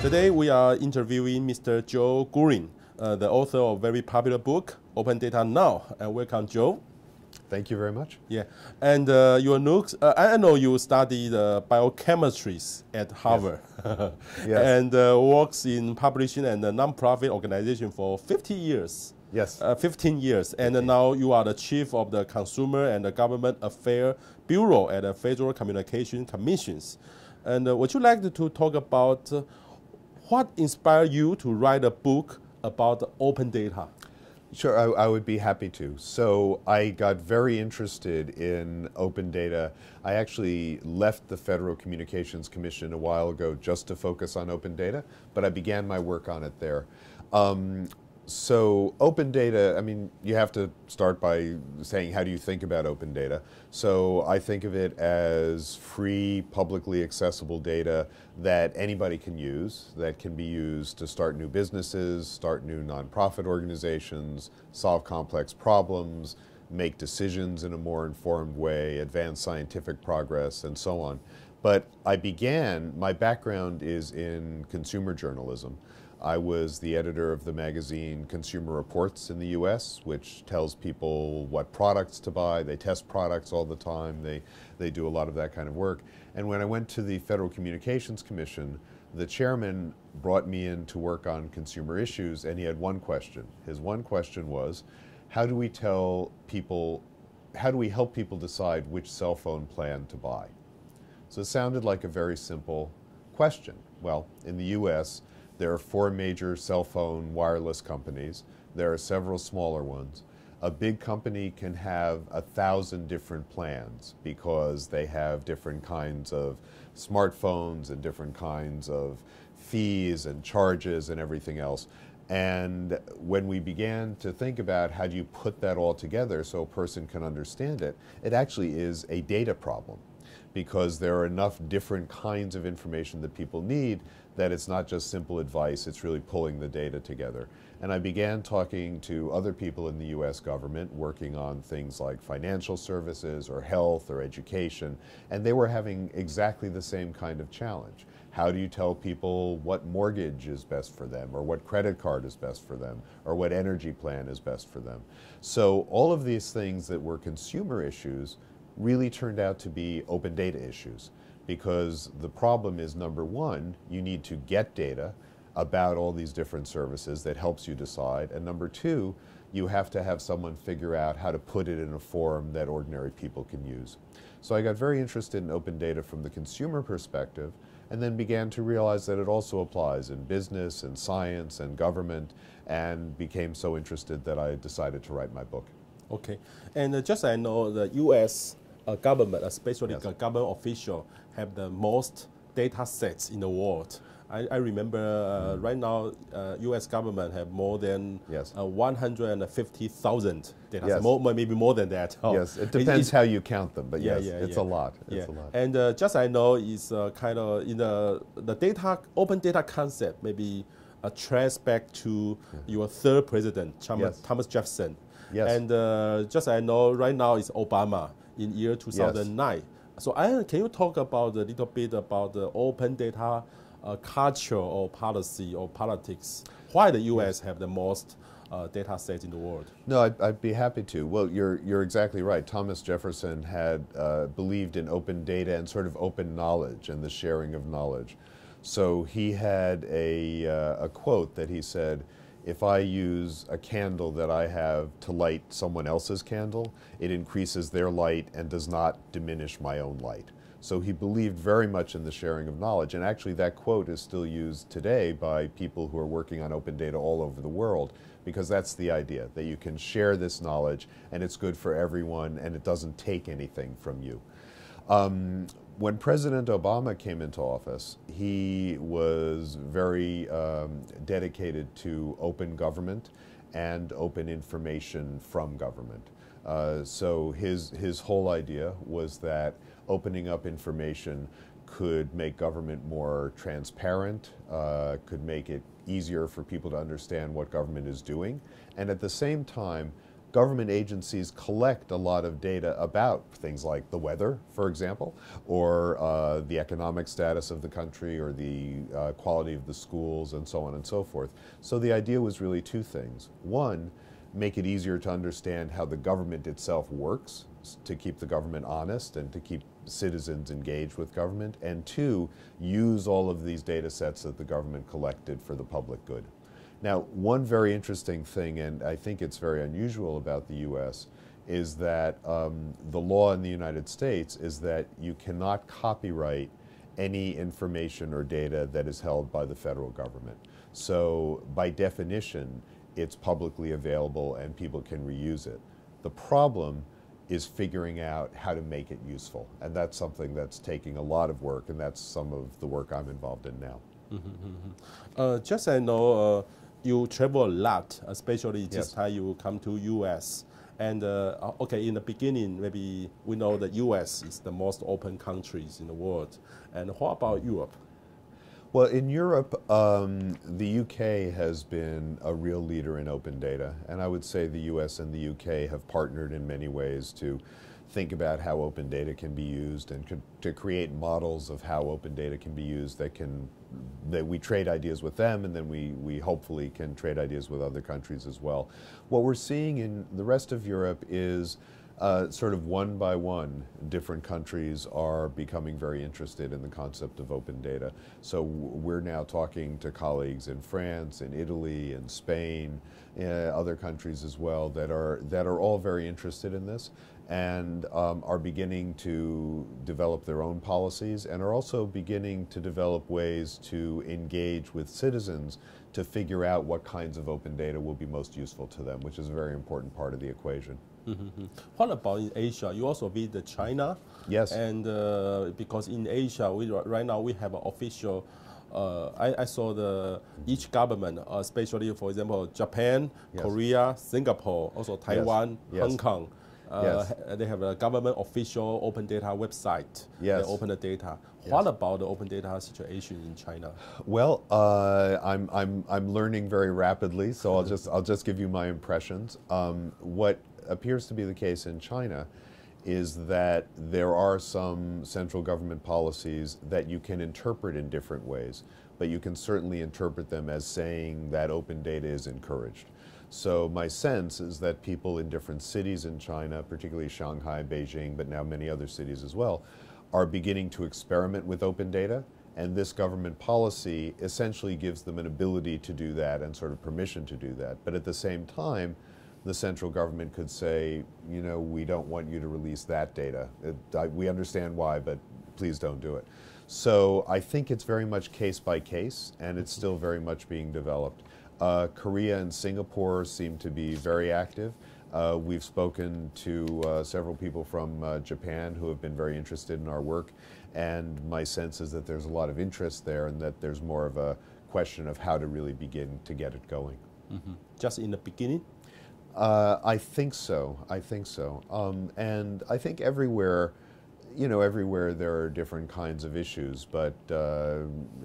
Today we are interviewing Mr. Joe Gurin, the author of a very popular book, Open Data Now. And welcome, Joe. Thank you very much. Yeah, and your looks, I know you studied biochemistry at Harvard. Yes. Yes. And works in publishing and a nonprofit organization for 50 years. Yes. 15 years. And now you are the chief of the Consumer and the Government Affairs Bureau at the Federal Communication Commissions. And would you like to talk about what inspired you to write a book about open data? Sure, I would be happy to. So I got very interested in open data. I actually left the Federal Communications Commission a while ago just to focus on open data, but I began my work on it there. So open data, I mean, you have to start by saying, how do you think about open data? So I think of it as free, publicly accessible data that anybody can use, that can be used to start new businesses, start new nonprofit organizations, solve complex problems, make decisions in a more informed way, advance scientific progress, and so on. But my background is in consumer journalism. I was the editor of the magazine Consumer Reports in the US, which tells people what products to buy. They test products all the time. They do a lot of that kind of work. And when I went to the Federal Communications Commission, the chairman brought me in to work on consumer issues, and he had one question. His one question was, how do we help people decide which cell phone plan to buy? So it sounded like a very simple question. Well, in the US, there are 4 major cell phone wireless companies. There are several smaller ones. A big company can have 1,000 different plans because they have different kinds of smartphones and different kinds of fees and charges and everything else. And when we began to think about how do you put that all together so a person can understand it, it actually is a data problem, because there are enough different kinds of information that people need that it's not just simple advice, it's really pulling the data together. And I began talking to other people in the US government working on things like financial services or health or education, and they were having exactly the same kind of challenge. How do you tell people what mortgage is best for them, or what credit card is best for them, or what energy plan is best for them? So all of these things that were consumer issues really turned out to be open data issues, because the problem is, number one, you need to get data about all these different services that helps you decide, and number two, you have to have someone figure out how to put it in a form that ordinary people can use. So I got very interested in open data from the consumer perspective, and then began to realize that it also applies in business and science and government, and became so interested that I decided to write my book. Okay, and just I know the U.S. Government, especially Yes. government official, have the most data sets in the world. I remember right now, U.S. government have more than 150,000 data sets, maybe more than that. Yes, it depends how you count them, but yes, it's a lot. It's a lot. And just I know is kind of in the data, open data concept, maybe trace back to your third president, Thomas Jefferson. Yes. And just I know right now is Obama in year 2009. So can you talk about a little bit about the open data culture or policy or politics? Why the U.S. have the most data sets in the world? No, I'd be happy to. Well, you're exactly right. Thomas Jefferson had believed in open data and sort of open knowledge and the sharing of knowledge. So he had a quote that he said, if I use a candle that I have to light someone else's candle, it increases their light and does not diminish my own light. So he believed very much in the sharing of knowledge, and actually that quote is still used today by people who are working on open data all over the world, because that's the idea, that you can share this knowledge and it's good for everyone and it doesn't take anything from you. When President Obama came into office, he was very dedicated to open government and open information from government. So his whole idea was that opening up information could make government more transparent, could make it easier for people to understand what government is doing, and at the same time, government agencies collect a lot of data about things like the weather, for example, or the economic status of the country, or the quality of the schools, and so on and so forth. So the idea was really two things. One, make it easier to understand how the government itself works, to keep the government honest and to keep citizens engaged with government, and two, use all of these data sets that the government collected for the public good. Now, one very interesting thing, and I think it's very unusual about the US, is that the law in the United States is that you cannot copyright any information or data that is held by the federal government. So by definition, it's publicly available and people can reuse it. The problem is figuring out how to make it useful, and that's something that's taking a lot of work, and that's some of the work I'm involved in now. Just I know you travel a lot, especially this Yes. time you come to US. And okay, in the beginning, maybe we know the US is the most open countries in the world. And what about Europe? Well, in Europe, the UK has been a real leader in open data, and I would say the US and the UK have partnered in many ways to think about how open data can be used and to create models of how open data can be used that we trade ideas with them, and then we hopefully can trade ideas with other countries as well. What we're seeing in the rest of Europe is sort of one by one, different countries are becoming very interested in the concept of open data. So we're now talking to colleagues in France, in Italy, in Spain, other countries as well that are all very interested in this, and are beginning to develop their own policies, and are also beginning to develop ways to engage with citizens to figure out what kinds of open data will be most useful to them, which is a very important part of the equation. What about in Asia? You also visit China? Yes. And because in Asia, right now we have an official, I saw each government, especially for example, Japan, Yes. Korea, Singapore, also Taiwan, Yes. Hong Kong. Yes. They have a government official open data website. Yes. They open the data. Yes. What about the open data situation in China? Well, I'm learning very rapidly, so I'll just give you my impressions. What appears to be the case in China is that there are some central government policies that you can interpret in different ways, but you can certainly interpret them as saying that open data is encouraged. So my sense is that people in different cities in China, particularly Shanghai, Beijing, but now many other cities as well, are beginning to experiment with open data, and this government policy essentially gives them an ability to do that and sort of permission to do that. But at the same time, the central government could say, you know, we don't want you to release that data. We understand why, but please don't do it. So I think it's very much case by case, and it's still very much being developed. Korea and Singapore seem to be very active. We've spoken to several people from Japan who have been very interested in our work, and my sense is that there's a lot of interest there, and that there's more of a question of how to really begin to get it going. Just in the beginning? I think so. I think so. And I think everywhere, you know, everywhere there are different kinds of issues, but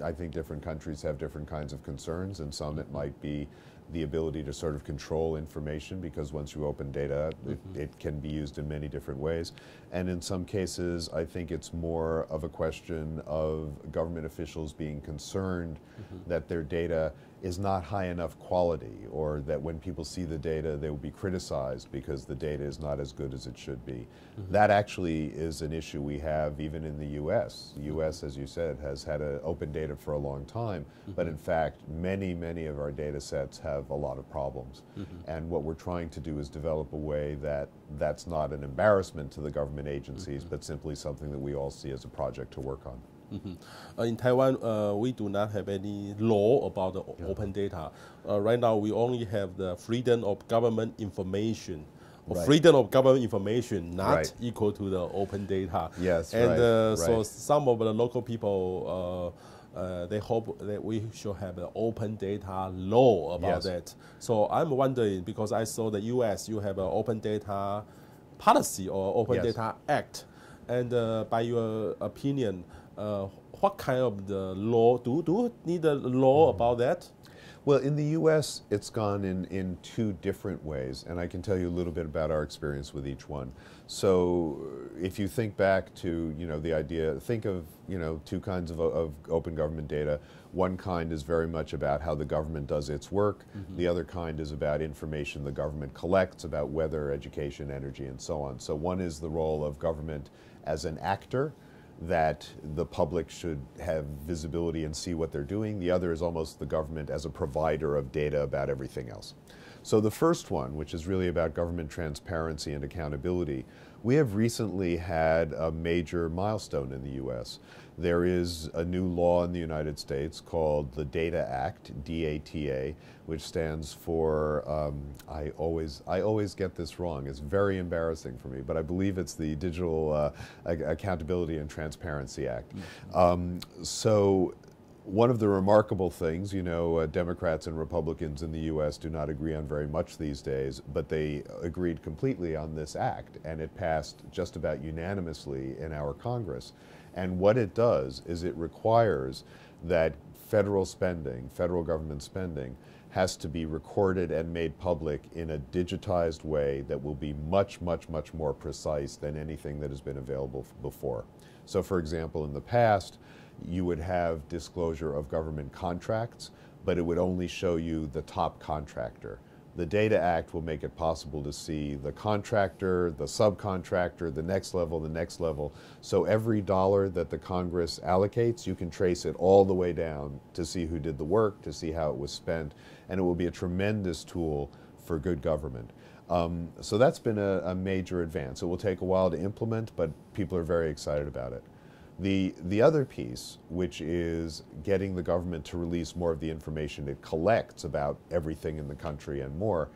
I think different countries have different kinds of concerns, and some it might be the ability to sort of control information, because once you open data, it can be used in many different ways. And in some cases, I think it's more of a question of government officials being concerned that their data is not high enough quality, or that when people see the data, they will be criticized because the data is not as good as it should be. That actually is an issue we have even in the US. The US, as you said, has had open data for a long time, but in fact, many, many of our data sets have a lot of problems. And what we're trying to do is develop a way that that's not an embarrassment to the government agencies, but simply something that we all see as a project to work on. In Taiwan, we do not have any law about the open data. Right now, we only have the freedom of government information. Right. Freedom of government information not Right. equal to the open data. Yes, and right, so right. some of the local people, they hope that we should have an open data law about Yes. that. So I'm wondering, because I saw the US, you have an open data policy or open Yes. data act. And by your opinion, what kind of the law, do you need a law about that? Well, in the U.S., it's gone in two different ways, and I can tell you a little bit about our experience with each one. So, if you think back to the idea, think of two kinds of open government data. One kind is very much about how the government does its work. Mm-hmm. The other kind is about information the government collects about weather, education, energy, and so on. So one is the role of government as an actor, that the public should have visibility and see what they're doing. The other is almost the government as a provider of data about everything else. So the first one, which is really about government transparency and accountability, we have recently had a major milestone in the U.S. There is a new law in the United States called the Data Act, DATA, which stands for, I always get this wrong. It's very embarrassing for me, but I believe it's the Digital Accountability and Transparency Act. So one of the remarkable things, Democrats and Republicans in the U.S. do not agree on very much these days, but they agreed completely on this act, and it passed just about unanimously in our Congress. And what it does is it requires that federal government spending, has to be recorded and made public in a digitized way that will be much, much, much more precise than anything that has been available before. So, for example, in the past, you would have disclosure of government contracts, but it would only show you the top contractor. The Data Act will make it possible to see the contractor, the subcontractor, the next level. So every dollar that the Congress allocates, you can trace it all the way down to see who did the work, to see how it was spent, and it will be a tremendous tool for good government. So that's been a major advance. It will take a while to implement, but people are very excited about it. The other piece, which is getting the government to release more of the information it collects about everything in the country and more,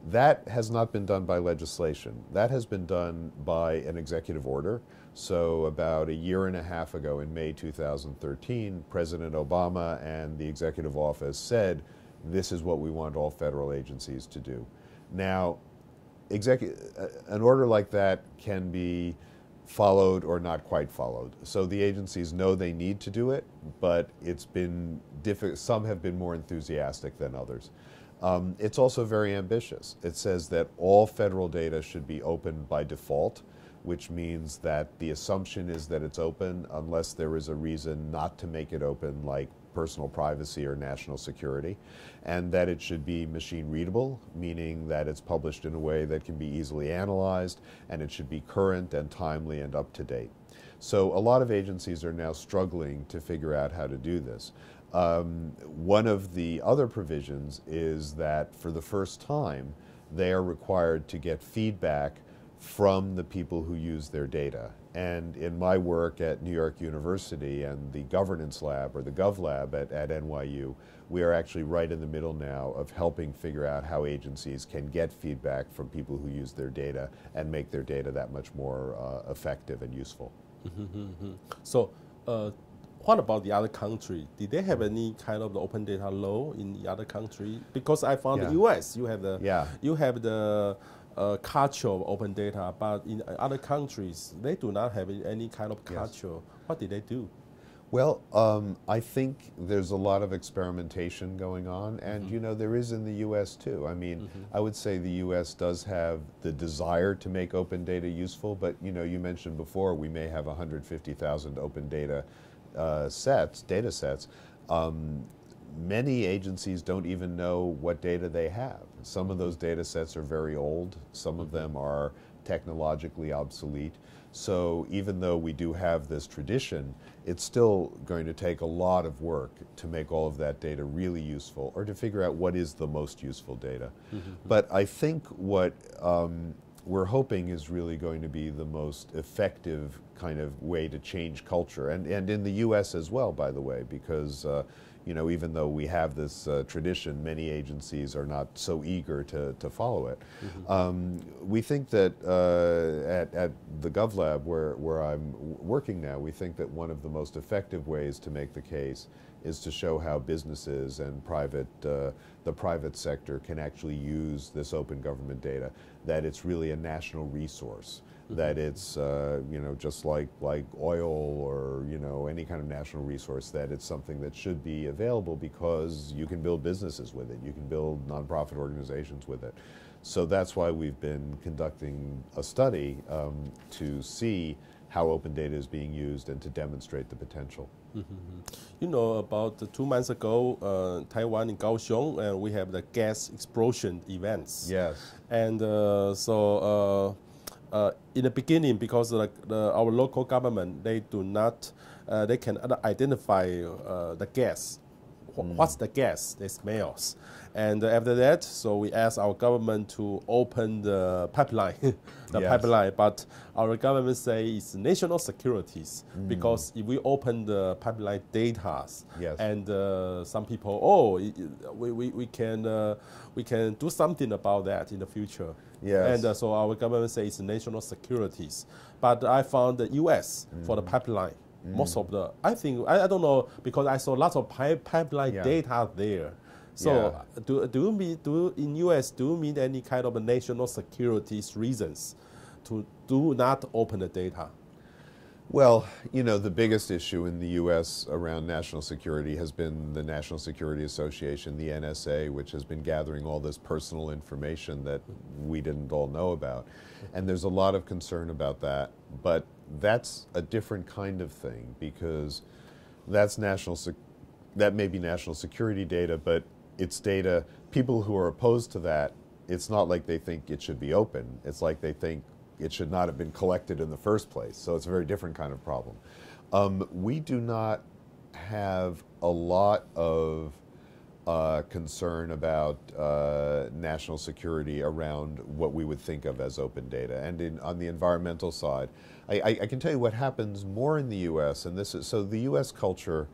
that has not been done by legislation. That has been done by an executive order. So about a year and a half ago, in May 2013, President Obama and the executive office said, this is what we want all federal agencies to do. Now, an order like that can be followed or not quite followed. So the agencies know they need to do it, but it's been difficult. Some have been more enthusiastic than others. It's also very ambitious. It says that all federal data should be open by default, which means that the assumption is that it's open unless there is a reason not to make it open, like personal privacy or national security, and that it should be machine readable, meaning that it's published in a way that can be easily analyzed, and it should be current and timely and up to date. So a lot of agencies are now struggling to figure out how to do this. One of the other provisions is that for the first time, they are required to get feedback from the people who use their data. And in my work at New York University and the governance lab, or the Gov Lab at NYU, we are actually right in the middle now of helping figure out how agencies can get feedback from people who use their data and make their data that much more effective and useful. So, what about the other country? Did they have any kind of the open data law in the other country? Because I found the U.S. you have the culture of open data, but in other countries they do not have any kind of culture. Yes. What did they do? Well, I think there's a lot of experimentation going on, and there is in the U.S. too. I mean, I would say the U.S. does have the desire to make open data useful, but you mentioned before we may have 150,000 open data data sets. Many agencies don't even know what data they have. Some of those data sets are very old. Some of them are technologically obsolete. So even though we do have this tradition, it's still going to take a lot of work to make all of that data really useful, or to figure out what is the most useful data. But I think what we're hoping is really going to be the most effective kind of way to change culture, and in the U.S. as well, by the way, because even though we have this tradition, many agencies are not so eager to follow it. We think that at the GovLab, where I'm working now, we think that one of the most effective ways to make the case is to show how businesses and the private sector can actually use this open government data, that it's really a national resource, that it's just like oil or any kind of national resource, that it's something that should be available because you can build businesses with it, you can build nonprofit organizations with it. So that's why we've been conducting a study to see how open data is being used and to demonstrate the potential. You know, about 2 months ago, Taiwan in Kaohsiung, we have the gas explosion events. Yes. And so in the beginning, because our local government, they do not, they cannot identify the gas. What's the gas they smells? And after that, so we asked our government to open the pipeline, pipeline. But our government say it's national securities because if we open the pipeline data, and some people, we can do something about that in the future. Yes. And so our government say it's national securities. But I found the U.S. for the pipeline. Most of the, I think, I don't know, because I saw lots of pipeline data there. So in U.S., do you mean any kind of national security reasons to do not open the data? Well, the biggest issue in the U.S. around national security has been the National Security Association, the NSA, which has been gathering all this personal information that we didn't all know about. And there's a lot of concern about that. But that's a different kind of thing, because that's that may be national security data, but it's data. People who are opposed to that, it's not like they think it should be open. It's like they think it should not have been collected in the first place. So it's a very different kind of problem. We do not have a lot of concern about national security around what we would think of as open data. And on the environmental side, I can tell you what happens more in the U.S. And this is, so the U.S. culture,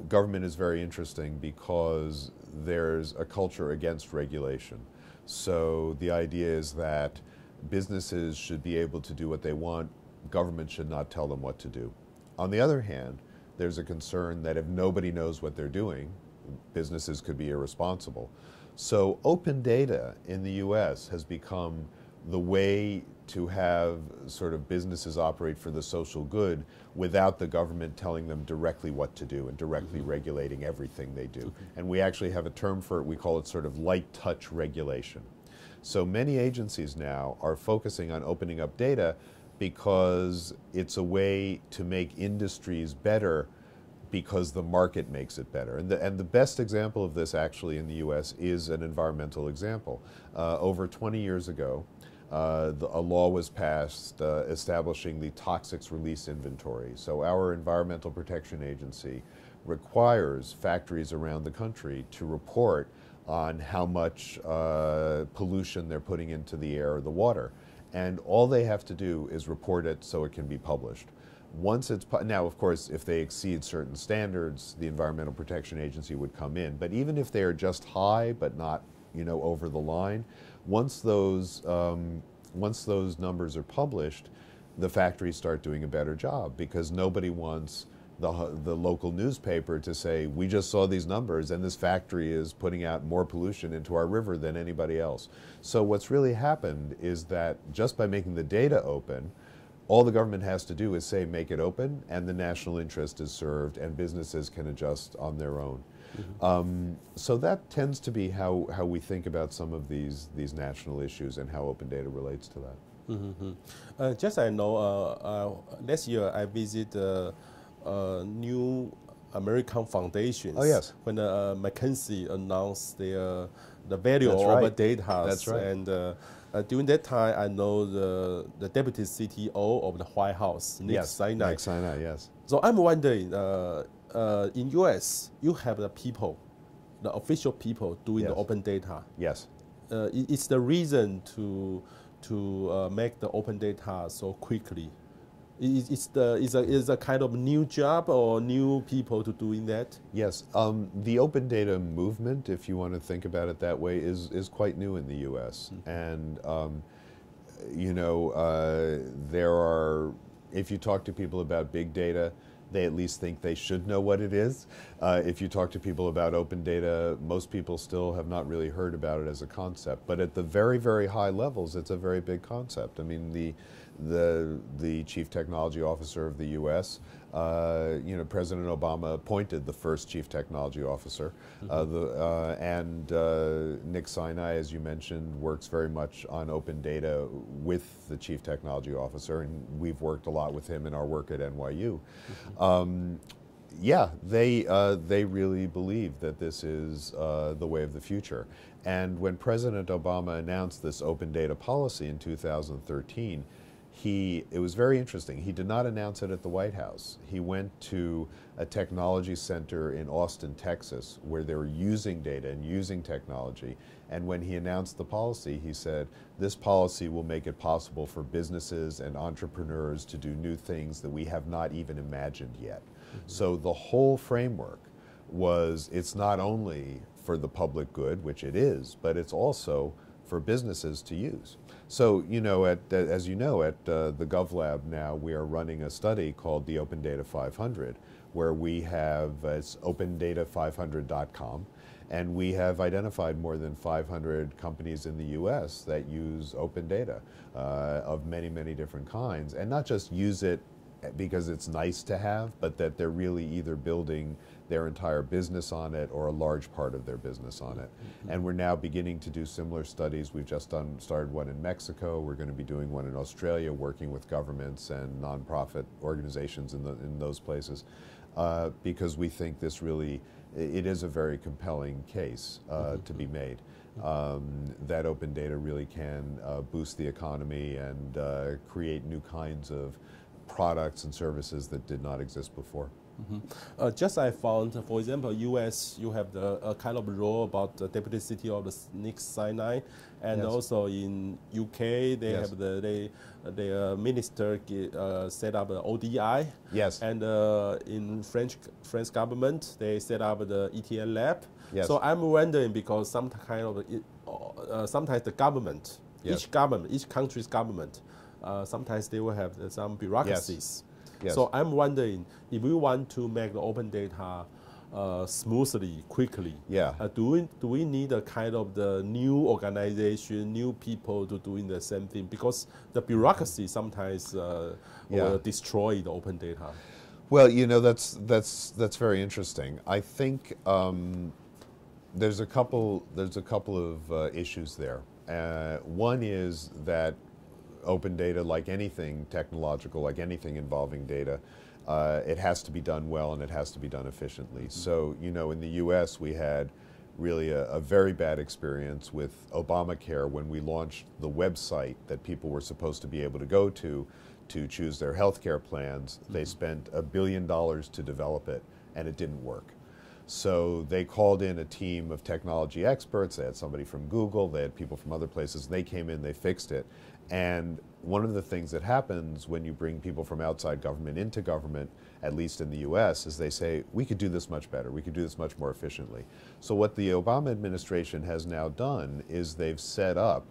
government is very interesting because there's a culture against regulation. So the idea is that businesses should be able to do what they want. Government should not tell them what to do. On the other hand, there's a concern that if nobody knows what they're doing, businesses could be irresponsible. So open data in the U.S. has become the way to have sort of businesses operate for the social good without the government telling them directly what to do and directly regulating everything they do. And we actually have a term for it. We call it sort of light touch regulation. So many agencies now are focusing on opening up data because it's a way to make industries better because the market makes it better. And the best example of this actually in the US is an environmental example. Over 20 years ago, a law was passed establishing the toxics release inventory. So our Environmental Protection Agency requires factories around the country to report on how much pollution they're putting into the air or the water. And all they have to do is report it so it can be published. Once it's, now of course, if they exceed certain standards, the Environmental Protection Agency would come in. But even if they are just high but not, over the line, once those numbers are published, the factories start doing a better job, because nobody wants the local newspaper to say, we just saw these numbers and this factory is putting out more pollution into our river than anybody else. So what's really happened is that just by making the data open, all the government has to do is say, make it open, and the national interest is served, and businesses can adjust on their own. So that tends to be how we think about some of these national issues and how open data relates to that. Just I know, last year I visited New American Foundation. Oh yes. When McKinsey announced the value That's of right. data. That's right. And during that time, I know the deputy CTO of the White House, Nick Sinai. Nick Sinai, yes. So I'm wondering, in US, you have the people, the official people doing the open data. Yes. It's the reason to make the open data so quickly. Is a kind of new job or new people to doing that? Yes, the open data movement, if you want to think about it that way, is quite new in the U.S. And there are, if you talk to people about big data, they at least think they should know what it is. If you talk to people about open data, most people still have not really heard about it as a concept. But at the very, very high levels, it's a very big concept. I mean, the chief technology officer of the U.S. President Obama appointed the first chief technology officer, and Nick Sinai, as you mentioned, works very much on open data with the chief technology officer, and we've worked a lot with him in our work at NYU. Yeah, they really believe that this is the way of the future. And when President Obama announced this open data policy in 2013, it was very interesting. He did not announce it at the White House. He went to a technology center in Austin, Texas, where they were using data and using technology. And when he announced the policy, he said, this policy will make it possible for businesses and entrepreneurs to do new things that we have not even imagined yet. So the whole framework was, it's not only for the public good, which it is, but it's also for businesses to use. So, as you know, at the GovLab now, we are running a study called the Open Data 500, where we have, it's opendata500.com, and we have identified more than 500 companies in the US that use open data of many, many different kinds, and not just use it because it's nice to have, but that they're really either building their entire business on it or a large part of their business on it. And we're now beginning to do similar studies. We've just started one in Mexico. We're going to be doing one in Australia, working with governments and nonprofit organizations in those places, because we think this really, it is a very compelling case to be made. That open data really can boost the economy and create new kinds of products and services that did not exist before. Just I found, for example, U.S. you have the kind of role about the deputy CTO of the Nick Sinai, and also in U.K. they have the minister set up the ODI. Yes. And in French government they set up the ETN lab. Yes. So I'm wondering, because some kind of sometimes the government, each country's government, sometimes they will have some bureaucracies. Yes. So I'm wondering, if we want to make the open data smoothly, quickly, do we need a kind of the new organization, new people to doing the same thing? Because the bureaucracy sometimes will destroy the open data. Well, that's very interesting. I think there's a couple of issues there. One is that open data, like anything technological, like anything involving data, it has to be done well and it has to be done efficiently. So, in the US we had really a very bad experience with Obamacare when we launched the website that people were supposed to be able to go to choose their health care plans. They spent $1 billion to develop it and it didn't work. So they called in a team of technology experts. They had somebody from Google, they had people from other places, and they came in, they fixed it. And one of the things that happens when you bring people from outside government into government, at least in the US, is they say, we could do this much better, we could do this much more efficiently. So what the Obama administration has now done is they've set up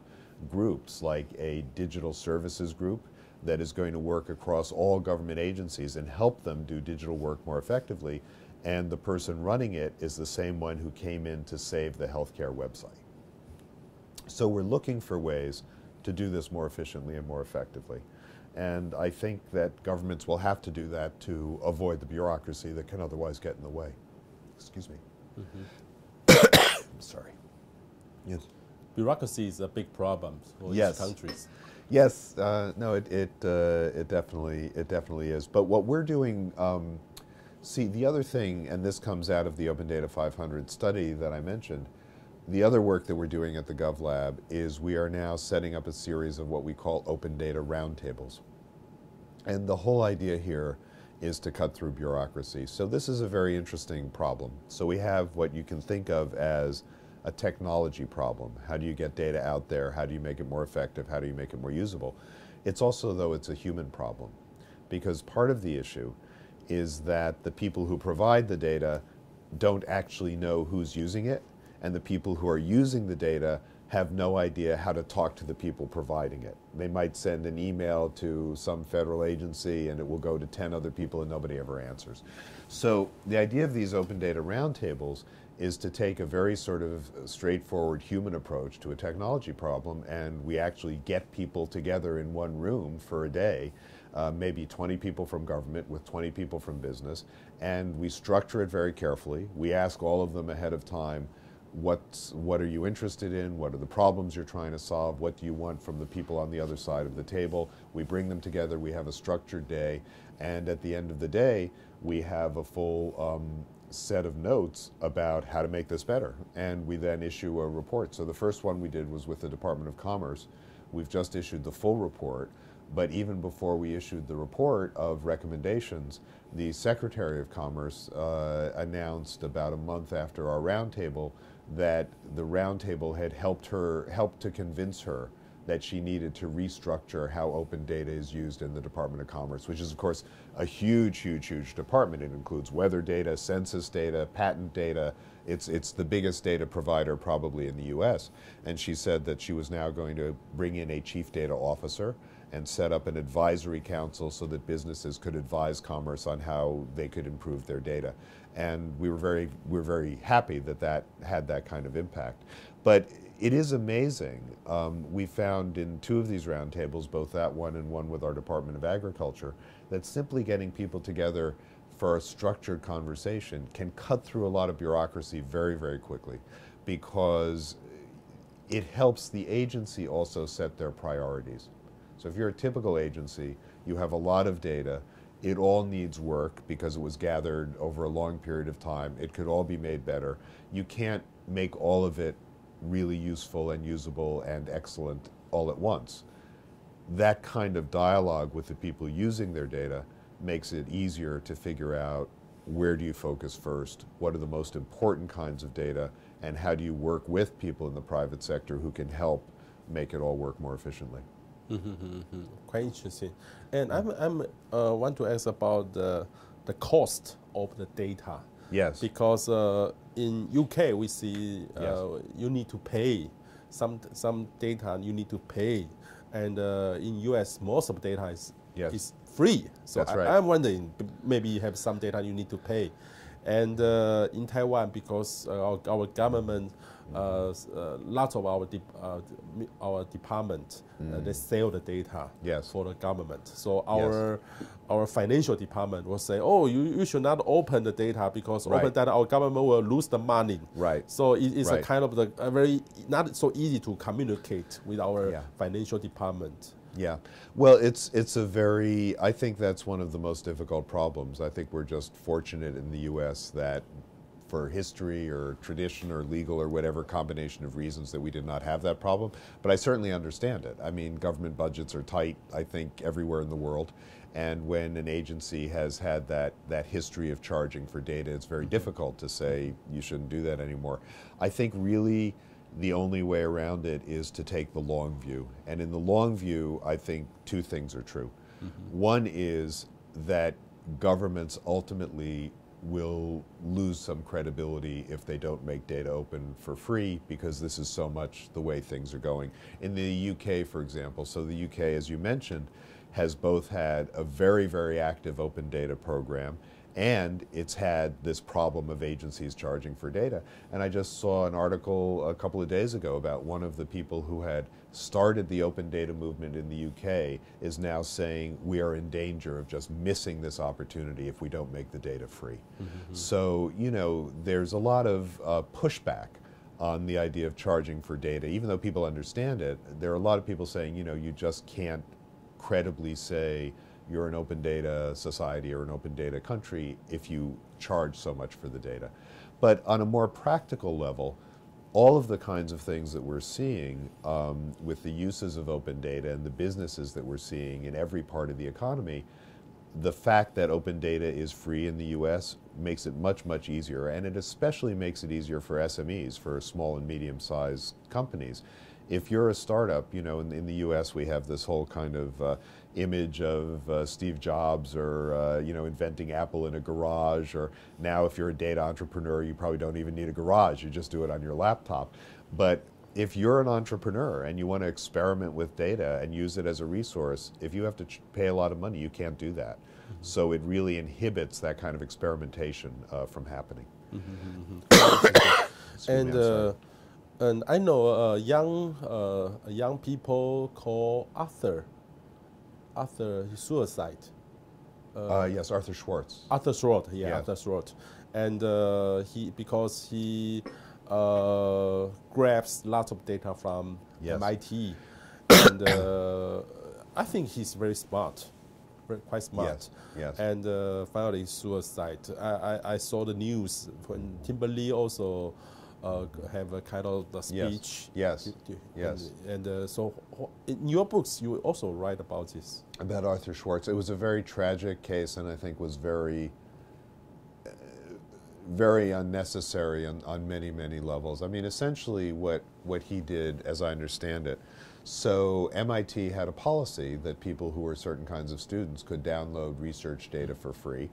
groups like a digital services group that is going to work across all government agencies and help them do digital work more effectively. And the person running it is the same one who came in to save the healthcare website. So we're looking for ways to do this more efficiently and more effectively. And I think that governments will have to do that to avoid the bureaucracy that can otherwise get in the way. Excuse me. I'm sorry. Yes. Bureaucracy is a big problem for these countries. Yes, no, it definitely is. But what we're doing, see, the other thing, and this comes out of the Open Data 500 study that I mentioned, the other work that we're doing at the GovLab is we are now setting up a series of what we call open data roundtables. And the whole idea here is to cut through bureaucracy. So this is a very interesting problem. So we have what you can think of as a technology problem. How do you get data out there? How do you make it more effective? How do you make it more usable? It's also, though, it's a human problem, because part of the issue is that the people who provide the data don't actually know who's using it, and the people who are using the data have no idea how to talk to the people providing it. They might send an email to some federal agency and it will go to 10 other people and nobody ever answers. So the idea of these open data roundtables is to take a very sort of straightforward human approach to a technology problem, and we actually get people together in one room for a day, maybe 20 people from government with 20 people from business, and we structure it very carefully. We ask all of them ahead of time, what are you interested in? What are the problems you're trying to solve? What do you want from the people on the other side of the table? We bring them together, we have a structured day, and at the end of the day, we have a full set of notes about how to make this better. And we then issue a report. So the first one we did was with the Department of Commerce. We've just issued the full report, but even before we issued the report of recommendations, the Secretary of Commerce announced about a month after our roundtable that the roundtable had helped to convince her that she needed to restructure how open data is used in the Department of Commerce, which is, of course, a huge, huge, huge department. It includes weather data, census data, patent data. It's the biggest data provider probably in the US. And she said that she was now going to bring in a chief data officer and set up an advisory council so that businesses could advise commerce on how they could improve their data. And we were very happy that that had that kind of impact. But it is amazing. We found in two of these roundtables, both that one and one with our Department of Agriculture, that simply getting people together for a structured conversation can cut through a lot of bureaucracy very, very quickly, because it helps the agency also set their priorities. So if you're a typical agency, you have a lot of data. It all needs work because it was gathered over a long period of time. It could all be made better. You can't make all of it really useful and usable and excellent all at once. That kind of dialogue with the people using their data makes it easier to figure out where do you focus first, what are the most important kinds of data, and how do you work with people in the private sector who can help make it all work more efficiently. Quite interesting. And I want to ask about the cost of the data. Yes. Because in UK we see Yes. you need to pay some data you need to pay, and in US most of the data is free. So That's right. I'm wondering, maybe you have some data you need to pay. And in Taiwan, because our government, lots of our department, they sell the data for the government. So our financial department will say, oh, you should not open the data, because open data, our government will lose the money. Right. So it's a kind of a very not so easy to communicate with our financial department. Yeah, well, it's a very, I think that's one of the most difficult problems. I think we're just fortunate in the US that for history or tradition or legal or whatever combination of reasons that we did not have that problem. But I certainly understand it. I mean, government budgets are tight, I think, everywhere in the world. And when an agency has had that history of charging for data, it's very difficult to say you shouldn't do that anymore. I think really the only way around it is to take the long view. And in the long view, I think two things are true. One is that governments ultimately will lose some credibility if they don't make data open for free, because this is so much the way things are going. In the UK, for example, so the UK, as you mentioned, has both had a very, very active open data program, and it's had this problem of agencies charging for data. And I just saw an article a couple of days ago about one of the people who had started the open data movement in the UK is now saying we are in danger of just missing this opportunity if we don't make the data free. So, you know, there's a lot of pushback on the idea of charging for data. Even though people understand it, there are a lot of people saying, you know, you just can't credibly say you're an open data society or an open data country if you charge so much for the data. But on a more practical level, all of the kinds of things that we're seeing with the uses of open data and the businesses that we're seeing in every part of the economy, the fact that open data is free in the US makes it much, much easier. And it especially makes it easier for SMEs, for small and medium-sized companies. If you're a startup, you know, in the US we have this whole kind of image of Steve Jobs or, you know, inventing Apple in a garage, or now if you're a data entrepreneur, you probably don't even need a garage, you just do it on your laptop. But if you're an entrepreneur and you want to experiment with data and use it as a resource, if you have to pay a lot of money, you can't do that. So it really inhibits that kind of experimentation from happening. And and I know young people call Arthur suicide. Yes, Arthur Schwartz. Arthur Schwartz, yeah, Yeah. Arthur Schwartz, and because he grabs lots of data from Yes. MIT, and I think he's very smart, quite smart. Yes, yes. And finally suicide. I saw the news when Timberlake also have a kind of the speech. Yes, yes. And so in your books you also write about this. About Arthur Schwartz. It was a very tragic case, and I think was very, very unnecessary on many, many levels. I mean, essentially what he did, as I understand it, so MIT had a policy that people who were certain kinds of students could download research data for free.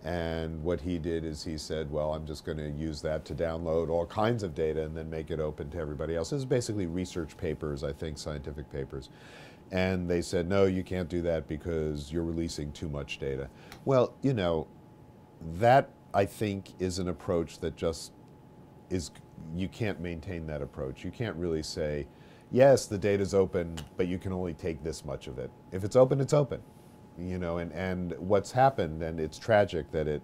And what he did is he said, well, I'm just going to use that to download all kinds of data and then make it open to everybody else. This is basically research papers, I think, scientific papers. And they said, no, you can't do that because you're releasing too much data. Well, you know, that I think is an approach that just is, you can't maintain that approach. You can't really say, yes, the data's open, but you can only take this much of it. If it's open, it's open. You know, and what's happened, and it's tragic that it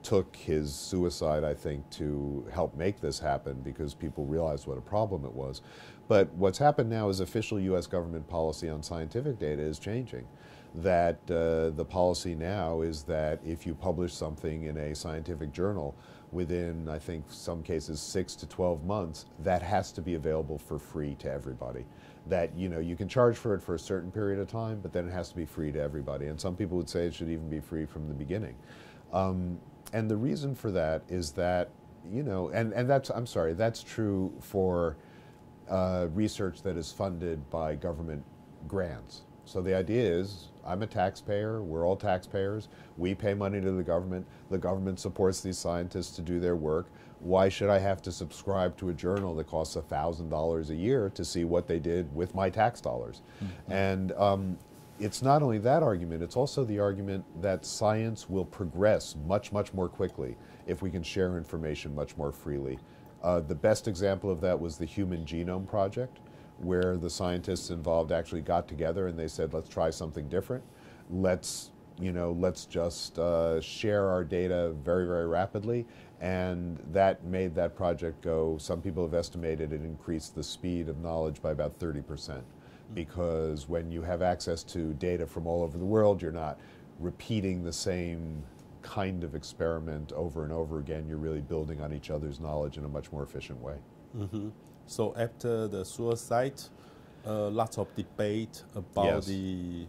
took his suicide, I think, to help make this happen because people realized what a problem it was. But what's happened now is official U.S. government policy on scientific data is changing. That the policy now is that if you publish something in a scientific journal within, I think, some cases 6 to 12 months, that has to be available for free to everybody. That, you know, you can charge for it for a certain period of time, but then it has to be free to everybody. And some people would say it should even be free from the beginning. And the reason for that is that, you know, and that's, I'm sorry, that's true for research that is funded by government grants. So the idea is, I'm a taxpayer, we're all taxpayers, we pay money to the government supports these scientists to do their work. Why should I have to subscribe to a journal that costs $1,000 a year to see what they did with my tax dollars? And it's not only that argument, it's also the argument that science will progress much, much more quickly if we can share information much more freely. The best example of that was the Human Genome Project, where the scientists involved actually got together and they said, let's try something different. Let's just share our data very, very rapidly. And that made that project go, some people have estimated it increased the speed of knowledge by about 30%. Because when you have access to data from all over the world, you're not repeating the same kind of experiment over and over again. You're really building on each other's knowledge in a much more efficient way. So after the suicide, lots of debate about the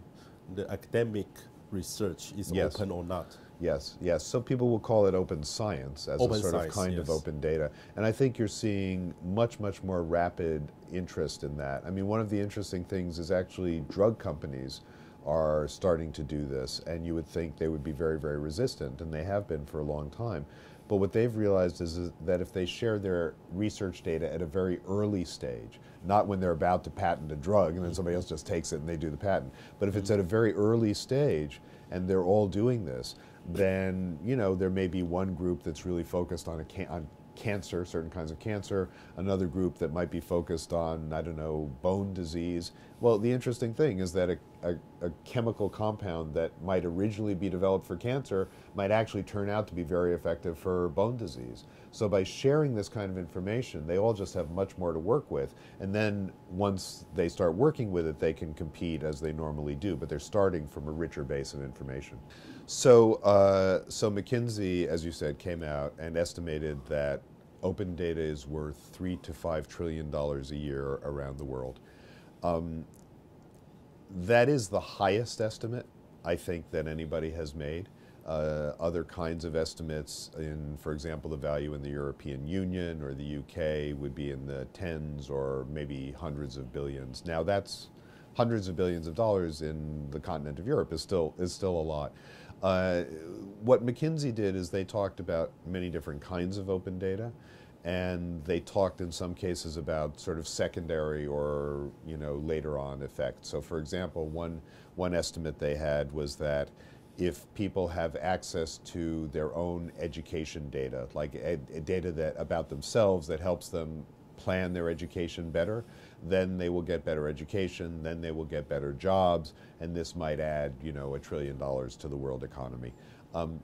academic research is open or not. Yes, yes. So people will call it open science as a sort of kind of open data. And I think you're seeing much, much more rapid interest in that. I mean, one of the interesting things is actually drug companies are starting to do this, and you would think they would be very, very resistant, and they have been for a long time. But what they've realized is that if they share their research data at a very early stage, not when they're about to patent a drug and then somebody else just takes it and they do the patent, but if it's at a very early stage and they're all doing this, then, you know, there may be one group that's really focused on cancer, certain kinds of cancer, another group that might be focused on, I don't know, bone disease. Well, the interesting thing is that a chemical compound that might originally be developed for cancer might actually turn out to be very effective for bone disease. So by sharing this kind of information, they all just have much more to work with. And then once they start working with it, they can compete as they normally do, but they're starting from a richer base of information. So, so McKinsey, as you said, came out and estimated that open data is worth $3 to $5 trillion a year around the world. That is the highest estimate, I think, that anybody has made. Other kinds of estimates in, for example, the value in the European Union or the UK would be in the tens or maybe hundreds of billions. Now that's hundreds of billions of dollars in the continent of Europe is still a lot. What McKinsey did is they talked about many different kinds of open data, and they talked in some cases about sort of secondary or later on effects. So for example, one estimate they had was that if people have access to their own education data, like data that about themselves that helps them plan their education better, then they will get better education, then they will get better jobs, and this might add $1 trillion to the world economy.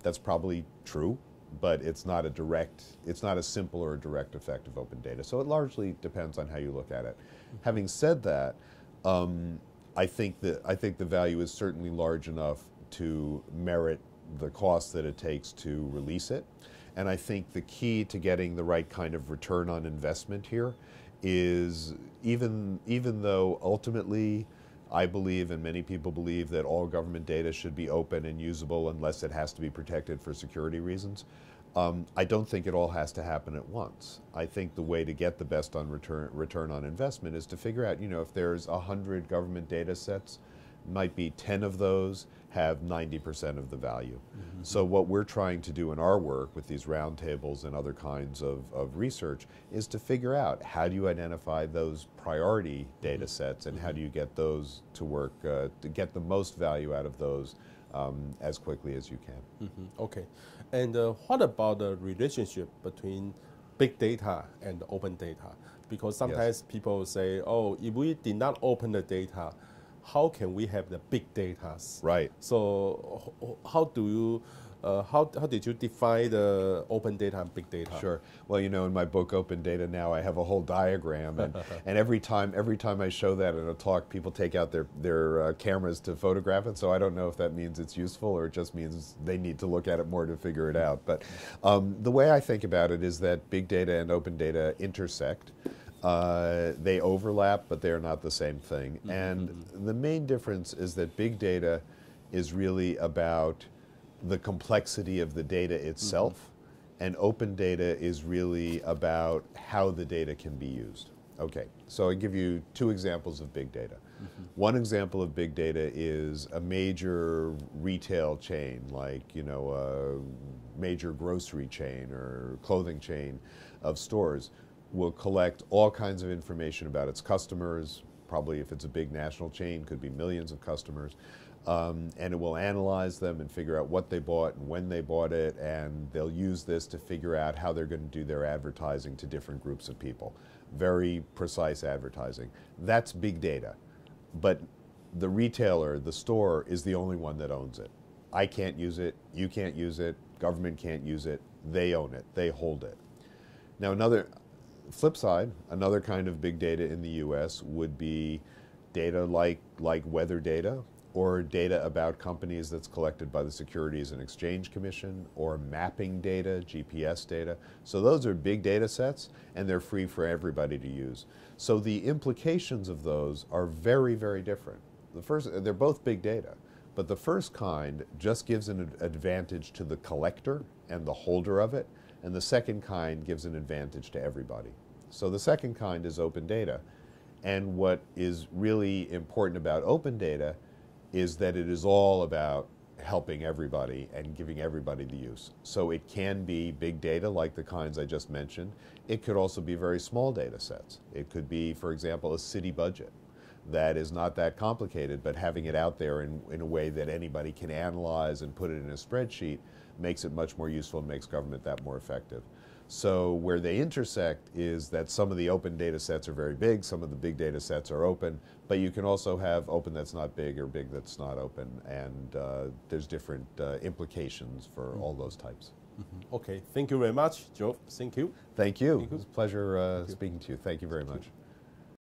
That's probably true, but it's not a simple or a direct effect of open data. So it largely depends on how you look at it. Having said that, I think the value is certainly large enough to merit the cost that it takes to release it. And I think the key to getting the right kind of return on investment here is even though ultimately I believe, and many people believe, that all government data should be open and usable unless it has to be protected for security reasons, I don't think it all has to happen at once. I think the way to get the best on return on investment is to figure out, if there's 100 government data sets, might be 10 of those have 90% of the value. Mm-hmm. So what we're trying to do in our work with these roundtables and other kinds of research is to figure out how do you identify those priority data sets and how do you get those to work, to get the most value out of those as quickly as you can. Mm-hmm. Okay. And what about the relationship between big data and open data? Because sometimes people say, oh, if we did not open the data, how can we have the big data? Right. So how do you, how did you define the open data and big data? Sure. Well, in my book Open Data Now, I have a whole diagram, and, and every time I show that in a talk, people take out their cameras to photograph it. So I don't know if that means it's useful or it just means they need to look at it more to figure it out. But the way I think about it is that big data and open data intersect. They overlap, but they're not the same thing. Mm-hmm. And the main difference is that big data is really about the complexity of the data itself, mm-hmm. and open data is really about how the data can be used. Okay, so I give you two examples of big data. Mm-hmm. One example of big data is a major retail chain, like a major grocery chain or clothing chain of stores, will collect all kinds of information about its customers. Probably if it's a big national chain, could be millions of customers. And it will analyze them and figure out what they bought and when they bought it, and they'll use this to figure out how they're going to do their advertising to different groups of people. Very precise advertising. That's big data. But the retailer, the store, is the only one that owns it. I can't use it, you can't use it, government can't use it, they own it, they hold it. Now flip side, another kind of big data in the US would be data like weather data, or data about companies that's collected by the Securities and Exchange Commission, or mapping data, GPS data. So those are big data sets, and they're free for everybody to use. So the implications of those are very, very different. They're both big data, but the first kind just gives an advantage to the collector and the holder of it, and the second kind gives an advantage to everybody. So the second kind is open data. And what is really important about open data is that it is all about helping everybody and giving everybody the use. So it can be big data like the kinds I just mentioned. It could also be very small data sets. It could be, for example, a city budget that is not that complicated, but having it out there in a way that anybody can analyze and put it in a spreadsheet makes it much more useful and makes government that more effective. So where they intersect is that some of the open data sets are very big, some of the big data sets are open, but you can also have open that's not big or big that's not open, and there's different implications for all those types. Mm-hmm. Okay, thank you very much, Joe. Thank you. Thank you. It was a pleasure speaking to you. Thank you very much.